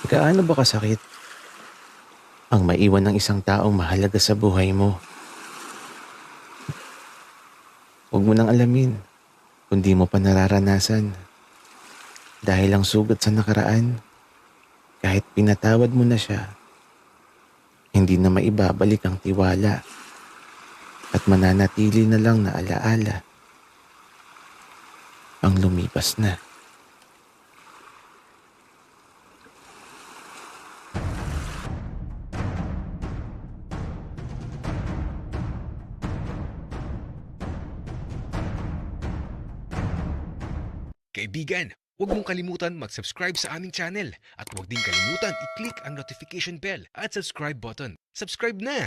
Gaano ba kasakit ang maiwan ng isang taong mahalaga sa buhay mo? Huwag mo nang alamin kung di mo pa nararanasan. Dahil ang sugat sa nakaraan, kahit pinatawad mo na siya, hindi na maibabalik ang tiwala at mananatili na lang na alaala ang lumipas na. Kaibigan, huwag mong kalimutan mag-subscribe sa aming channel at huwag din kalimutan i-click ang notification bell at subscribe button. Subscribe na!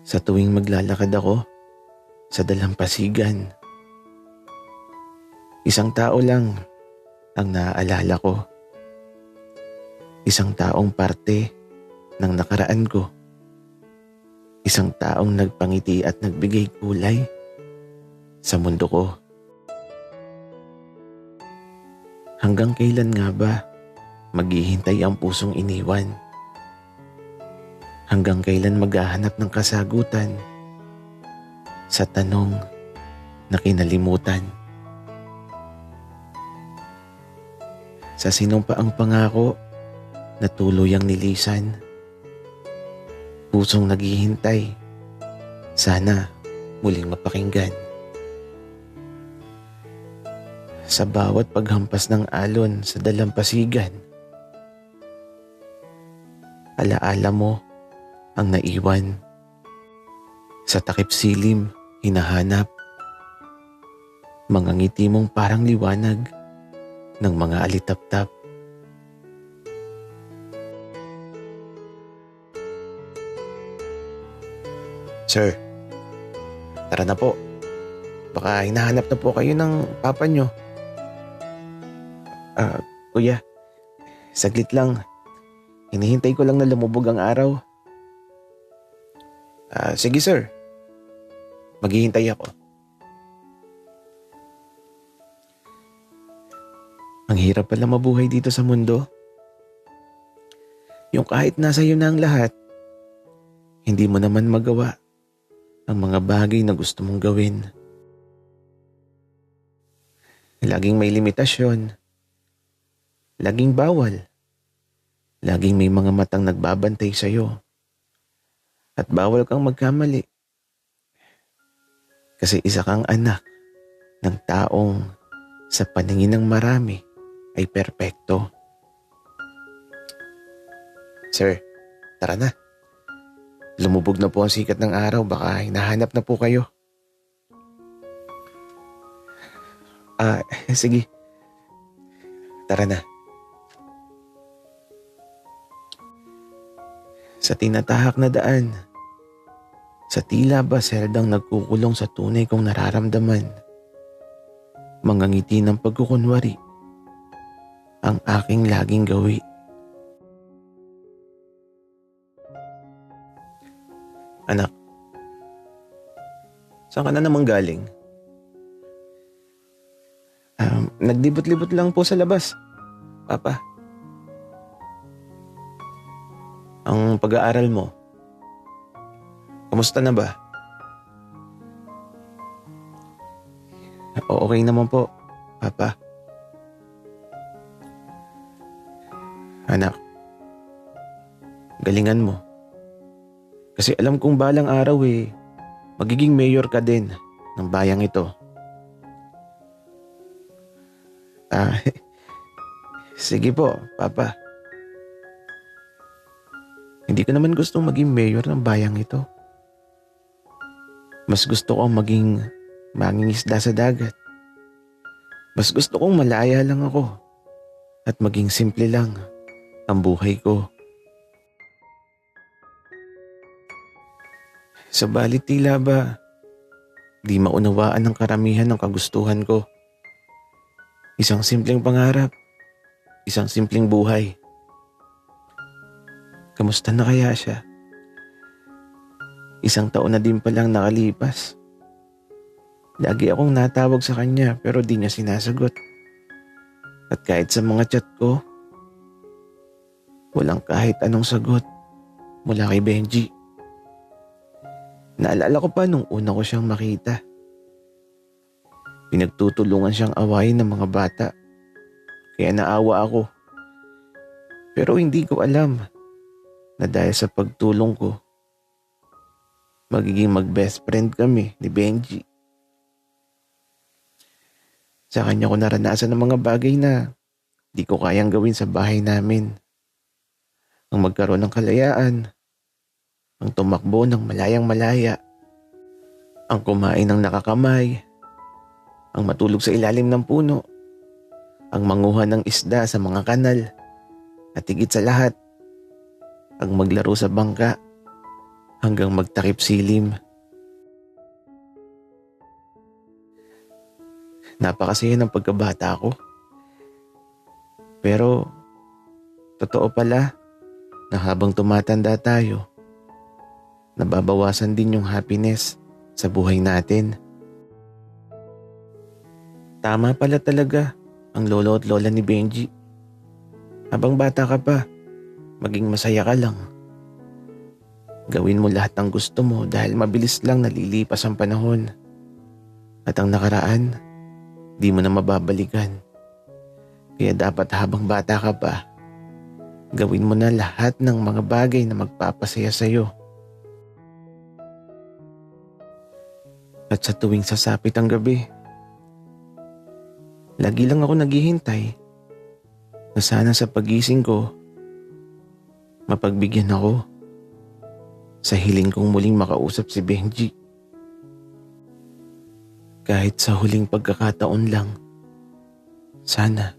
Sa tuwing maglalakad ako sa dalampasigan, isang tao lang ang naaalala ko. Isang taong parte ng nakaraan ko. Isang taong nagpangiti at nagbigay kulay sa mundo ko. Hanggang kailan nga ba maghihintay ang pusong iniwan? Hanggang kailan maghahanap ng kasagutan sa tanong na kinalimutan? Sa sinumpaang pangako na tuluyang nilisan, pusong naghihintay, sana muling mapakinggan. Sa bawat paghampas ng alon sa dalampasigan, alaala mo ang naiwan. Sa takip silim, hinahanap mga ngiti mong parang liwanag ng mga alitaptap. Sir, tara na po. Baka hinahanap na po kayo ng papa nyo. Kuya, saglit lang. Hinihintay ko lang na lumubog ang araw. Sige sir. Maghihintay ako. Ang hirap pala mabuhay dito sa mundo. Yung kahit nasa iyo na ang lahat, hindi mo naman magawa ang mga bagay na gusto mong gawin. Laging may limitasyon. Laging bawal. Laging may mga matang nagbabantay sa iyo. At bawal kang magkamali. Kasi isa kang anak ng taong sa paningin ng marami ay perpekto. Sir, tara na. Lumubog na po ang sikat ng araw, baka hinahanap na po kayo. Sige. Tara na. Sa tinatahak na daan, sa tila ba seldang nagkukulong sa tunay kong nararamdaman, mga ngiti ng pagkukunwari ang aking laging gawi. Anak, saan ka na naman galing? Naglibot-libot lang po sa labas, Papa. Ang pag-aaral mo, kamusta na ba? Okay naman po, Papa. Anak, galingan mo. Kasi alam kong balang araw magiging mayor ka din ng bayang ito. Sige po, Papa. Hindi ko naman gustong maging mayor ng bayang ito. Mas gusto kong maging mangingisda sa dagat. Mas gusto kong malaya lang ako at maging simple lang ang buhay ko. Subalit tila ba di maunawaan ng karamihan ng kagustuhan ko. Isang simpleng pangarap, isang simpleng buhay. Kamusta na kaya siya? 1 taon na din palang nakalipas. Lagi akong natawag sa kanya pero di niya sinasagot. At kahit sa mga chat ko, walang kahit anong sagot mula kay Benji. Naalala ko pa nung una ko siyang makita. Pinagtutulungan siyang awayin ng mga bata. Kaya naawa ako. Pero hindi ko alam na dahil sa pagtulong ko, magiging mag-best friend kami ni Benji. Sa kanya ko naranasan ng mga bagay na di ko kayang gawin sa bahay namin. Ang magkaroon ng kalayaan, ang tumakbo ng malayang malaya, ang kumain ng nakakamay, ang matulog sa ilalim ng puno, ang manguha ng isda sa mga kanal, at higit sa lahat, ang maglaro sa bangka hanggang magtakip silim. Napakasaya ng pagkabata ko. Pero, totoo pala na habang tumatanda tayo, nababawasan din yung happiness sa buhay natin. Tama pala talaga ang lolo at lola ni Benji. Habang bata ka pa, maging masaya ka lang. Gawin mo lahat ng gusto mo dahil mabilis lang nalilipas ang panahon. At ang nakaraan, di mo na mababalikan. Kaya dapat habang bata ka pa, gawin mo na lahat ng mga bagay na magpapasaya sa'yo. At sa tuwing sasapit ang gabi, lagi lang ako naghihintay na sana sa pagising ko, mapagbigyan ako sa hiling kong muling makausap si Benji. Kahit sa huling pagkakataon lang, sana.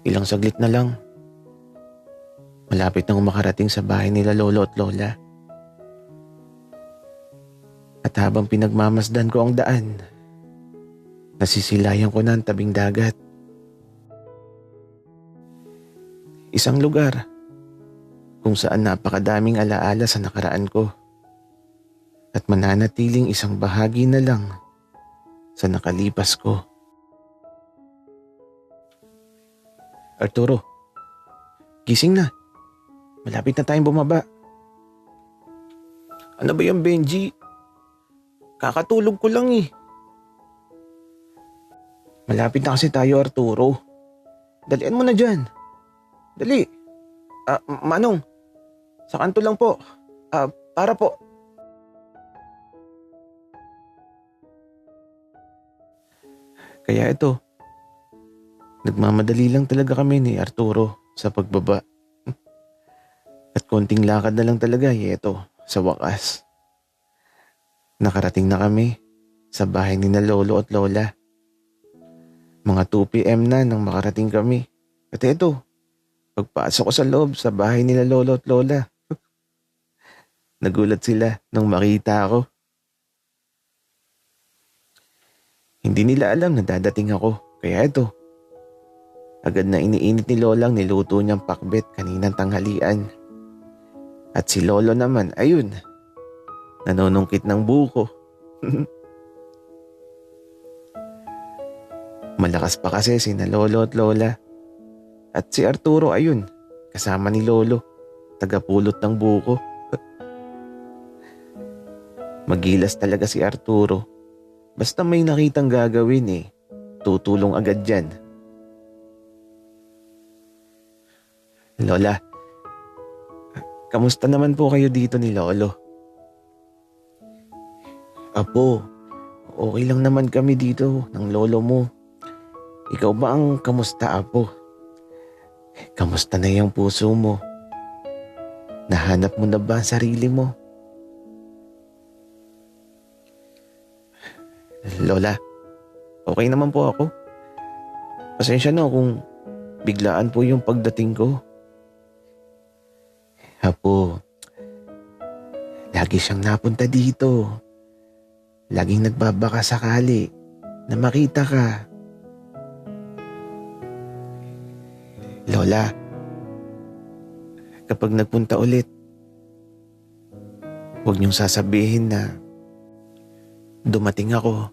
Ilang saglit na lang, malapit nang makarating sa bahay nila lolo at lola. At habang pinagmamasdan ko ang daan, nasisilayan ko na ang tabing dagat. Isang lugar kung saan napakadaming alaala sa nakaraan ko at mananatiling isang bahagi na lang sa nakalipas ko. Arturo, gising na. Malapit na tayong bumaba. Ano ba yung Benji? Kakatulog ko lang eh. Malapit na kasi tayo, Arturo. Dalian mo na dyan. Dali. Manong, sa kanto lang po. Para po. Kaya ito, nagmamadali lang talaga kami ni Arturo sa pagbaba. At konting lakad na lang talaga, ito, sa wakas. Nakarating na kami sa bahay ni na lolo at lola. Mga 2 PM na nang makarating kami. At ito, pagpasok ko sa loob sa bahay nila lolo at lola. Nagulat sila nang makita ako. Hindi nila alam na dadating ako. Kaya ito, agad na iniinit ni lolang niluto niyang pakbet kaninang tanghalian. At si lolo naman, ayun, nanonungkit ng buko. Malakas pa kasi si na lolo at lola. At si Arturo, ayun, kasama ni lolo, tagapulot ng buko. Magilas talaga si Arturo. Basta may nakitang gagawin tutulong agad dyan. Lola, kamusta naman po kayo dito ni lolo? Apo, okay lang naman kami dito ng lolo mo. Ikaw ba ang kamusta, Apo? Kamusta na yung puso mo? Nahanap mo na ba ang sarili mo? Lola, okay naman po ako. Pasensya na kung biglaan po yung pagdating ko. Apo, Lagi siyang napunta dito. Laging nagbabaka sakali na makita ka. Lola, kapag nagpunta ulit, huwag niyong sasabihin na dumating ako